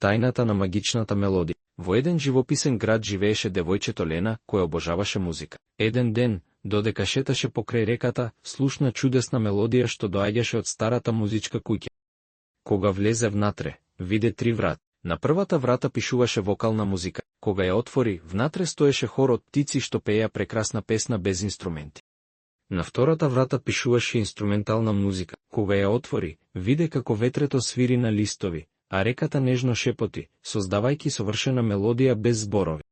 Тајната на магичната мелодија. Во еден живописен град живееше девојчето Лена, која обожаваше музика. Еден ден, додека шеташе покрај реката, слушна чудесна мелодија што доаѓаше од старата музичка куќа. Кога влезе внатре, виде 3 врата. На првата врата пишуваше вокална музика. Кога ја отвори, внатре стоеше хор од птици што пееа прекрасна песна без инструменти. На втората врата пишуваше инструментална музика. Кога ја отвори, виде како ветрето свири на листови, а реката нежно шепоти, создавајќи совршена мелодија без зборови.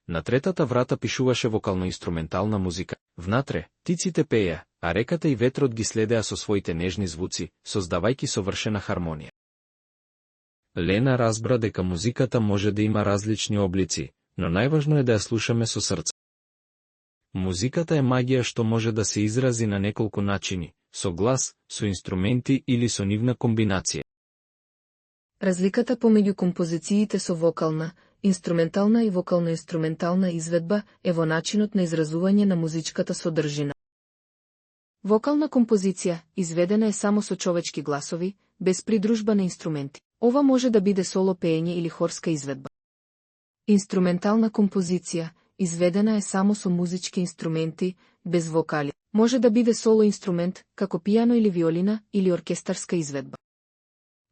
На третата врата пишуваше вокално-инструментална музика. Внатре, птиците пееа, а реката и ветрот ги следеа со своите нежни звуци, создавајќи совршена хармонија. Лена разбра дека музиката може да има различни облици, но најважно е да ја слушаме со срце. Музиката е магија што може да се изрази на неколку начини, со глас, со инструменти или со нивна комбинација. Разликата помеѓу композициите со вокална, инструментална и вокално-инструментална изведба е во начинот на изразување на музичката содржина. Вокална композиција изведена е само со човечки гласови, без придружба на инструменти. Ова може да биде соло пеење или хорска изведба. Инструментална композиција изведена е само со музички инструменти, без вокали. Може да биде соло инструмент, како пијано или виолина, или оркестарска изведба.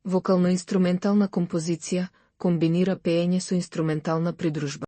Вокално-инструментална композиција комбинира пеење со инструментална придружба.